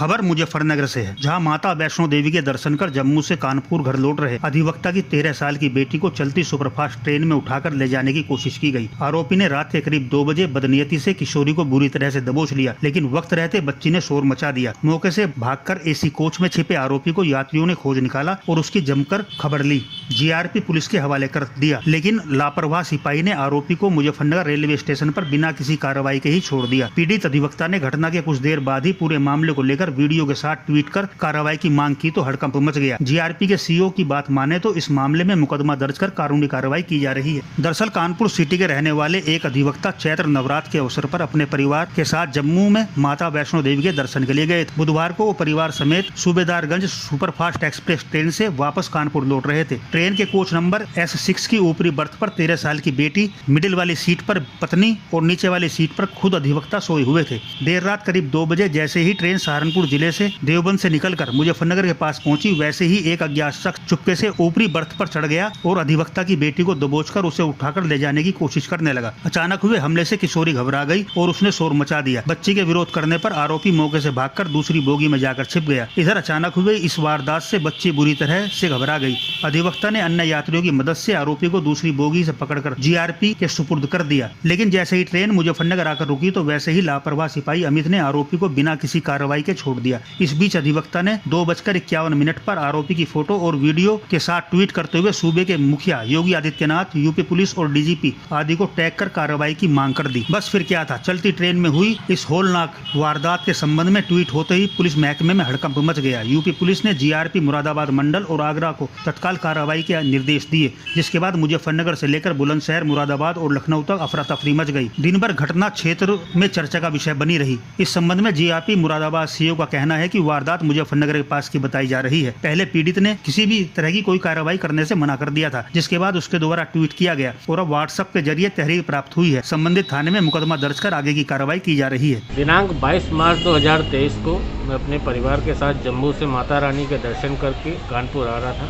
खबर मुजफ्फरनगर से है, जहां माता वैष्णो देवी के दर्शन कर जम्मू से कानपुर घर लौट रहे अधिवक्ता की 13 साल की बेटी को चलती सुपरफास्ट ट्रेन में उठाकर ले जाने की कोशिश की गई। आरोपी ने रात के करीब 2 बजे बदनीयती से किशोरी को बुरी तरह से दबोच लिया, लेकिन वक्त रहते बच्ची ने शोर मचा दिया। मौके से भागकर एसी कोच में छिपे आरोपी को यात्रियों ने खोज निकाला और उसकी जमकर खबर ली। जीआरपी पुलिस के हवाले कर दिया, लेकिन लापरवाह सिपाही ने आरोपी को मुजफ्फरनगर रेलवे स्टेशन पर बिना किसी कार्रवाई के ही छोड़ दिया। पीड़ित अधिवक्ता ने घटना के कुछ देर बाद ही पूरे मामले को लेकर वीडियो के साथ ट्वीट कर कार्रवाई की मांग की तो हड़कंप मच गया। जीआरपी के सीईओ की बात माने तो इस मामले में मुकदमा दर्ज कर कानूनी कार्रवाई की जा रही है। दरअसल कानपुर सिटी के रहने वाले एक अधिवक्ता चैत्र नवरात्र के अवसर पर अपने परिवार के साथ जम्मू में माता वैष्णो देवी के दर्शन के लिए गए थे। बुधवार को वो परिवार समेत सूबेदारगंज सुपरफास्ट एक्सप्रेस ट्रेन से वापस कानपुर लौट रहे थे। ट्रेन के कोच नंबर S6 की ऊपरी बर्थ पर 13 साल की बेटी, मिडिल वाली सीट पर पत्नी और नीचे वाली सीट पर खुद अधिवक्ता सोए हुए थे। देर रात करीब 2 बजे जैसे ही ट्रेन सहारनपुर जिले से देवबंद से निकलकर मुजफ्फरनगर के पास पहुंची, वैसे ही एक अज्ञात शख्स चुपके से ऊपरी बर्थ पर चढ़ गया और अधिवक्ता की बेटी को दबोचकर उसे उठाकर ले जाने की कोशिश करने लगा। अचानक हुए हमले से किशोरी घबरा गई और उसने शोर मचा दिया। बच्ची के विरोध करने पर आरोपी मौके से भागकर दूसरी बोगी में जाकर छिप गया। इधर अचानक हुए इस वारदात से बच्ची बुरी तरह से घबरा गई। अधिवक्ता ने अन्य यात्रियों की मदद से आरोपी को दूसरी बोगी से पकड़कर जीआरपी के सुपुर्द कर दिया, लेकिन जैसे ही ट्रेन मुजफ्फरनगर आकर रुकी तो वैसे ही लापरवाह सिपाही अमित ने आरोपी को बिना किसी कार्रवाई के छोड़ दिया। इस बीच अधिवक्ता ने 2:51 पर आरोपी की फोटो और वीडियो के साथ ट्वीट करते हुए सूबे के मुखिया योगी आदित्यनाथ, यूपी पुलिस और डीजीपी आदि को टैग कर कार्रवाई की मांग कर दी। बस फिर क्या था, चलती ट्रेन में हुई इस होलनाक वारदात के संबंध में ट्वीट होते ही पुलिस महकमे में हड़कंप मच गया। यूपी पुलिस ने जीआरपी मुरादाबाद मंडल और आगरा को तत्काल कार्रवाई के निर्देश दिए, जिसके बाद मुजफ्फरनगर से लेकर बुलंदशहर, मुरादाबाद और लखनऊ तक अफरा तफरी मच गई। दिन भर घटना क्षेत्र में चर्चा का विषय बनी रही। इस संबंध में जीआरपी मुरादाबाद सीईओ का कहना है कि वारदात मुजफ्फरनगर के पास की बताई जा रही है। पहले पीड़ित ने किसी भी तरह की कोई कार्रवाई करने से मना कर दिया था, जिसके बाद उसके द्वारा ट्वीट किया गया और अब व्हाट्सएप के जरिए तहरीर प्राप्त हुई है। संबंधित थाने में मुकदमा दर्ज कर आगे की कार्रवाई की जा रही है। दिनांक 22 मार्च 2023 को मैं अपने परिवार के साथ जम्मू से माता रानी के दर्शन करके कानपुर आ रहा था।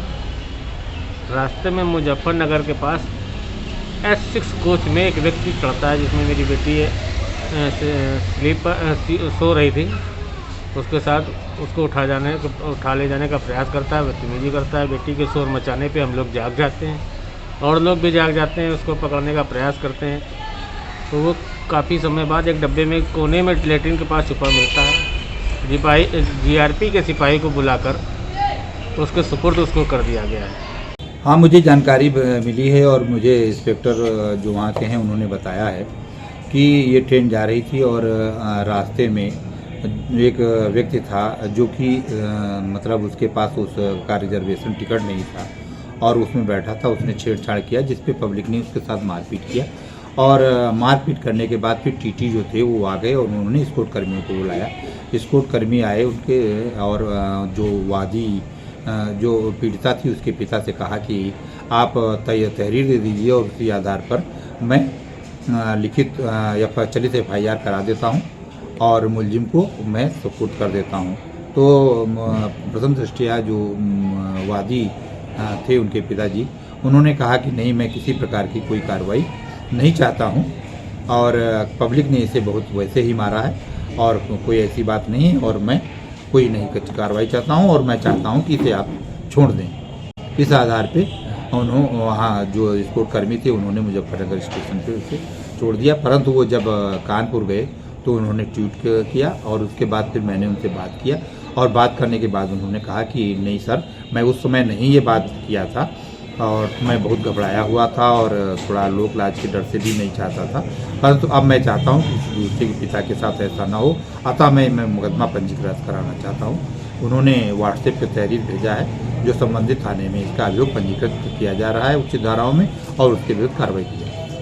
रास्ते में मुजफ्फरनगर के पास S6 कोच में एक व्यक्ति चढ़ता है, जिसमें मेरी बेटी सो रही थी। उसके साथ उसको उठा ले जाने का प्रयास करता है, बदतमीजी करता है। बेटी के शोर मचाने पे हम लोग जाग जाते हैं और लोग भी जाग जाते हैं, उसको पकड़ने का प्रयास करते हैं। तो वो काफ़ी समय बाद एक डब्बे में कोने में लेटरिन के पास छुपा मिलता है। जीआरपी के सिपाही को बुलाकर उसके सुपुर्द उसको कर दिया गया है। हाँ, मुझे जानकारी मिली है और मुझे इंस्पेक्टर जो वहाँ के हैं उन्होंने बताया है कि ये ट्रेन जा रही थी और रास्ते में एक व्यक्ति था जो कि मतलब उसके पास उसका रिजर्वेशन टिकट नहीं था और उसमें बैठा था। उसने छेड़छाड़ किया, जिस पे पब्लिक ने उसके साथ मारपीट किया और मारपीट करने के बाद फिर टीटी जो थे वो आ गए और उन्होंने स्कॉट कर्मियों को बुलाया। स्कॉट कर्मी आए उनके और जो वादी जो पीड़िता थी उसके पिता से कहा कि आप तहरीर दे दीजिए और उसी आधार पर मैं लिखित चलित FIR करा देता हूं और मुलजिम को मैं सुपुर्द कर देता हूं। तो प्रथम दृष्टया जो वादी थे उनके पिताजी, उन्होंने कहा कि नहीं, मैं किसी प्रकार की कोई कार्रवाई नहीं चाहता हूं और पब्लिक ने इसे बहुत वैसे ही मारा है और कोई ऐसी बात नहीं है और मैं कोई नहीं कार्रवाई चाहता हूं और मैं चाहता हूं कि इसे आप छोड़ दें। इस आधार पे उन्होंने वहाँ जो स्कॉट कर्मी थे उन्होंने मुजफ्फरनगर स्टेशन पे उसे छोड़ दिया, परंतु वो जब कानपुर गए तो उन्होंने ट्वीट किया और उसके बाद फिर मैंने उनसे बात किया और बात करने के बाद उन्होंने कहा कि नहीं सर, मैं उस समय नहीं ये बात किया था और मैं बहुत घबराया हुआ था और थोड़ा लोक लाज के डर से भी नहीं चाहता था, परंतु अब मैं चाहता हूँ कि दूसरे के पिता के साथ ऐसा ना हो, अतः मैं मुकदमा पंजीकृत कराना चाहता हूँ। उन्होंने व्हाट्सएप पे तहरीर भेजा है जो संबंधित थाने में इसका अभियोग पंजीकृत किया जा रहा है उचित धाराओं में और उसके विरुद्ध कार्रवाई की जाए।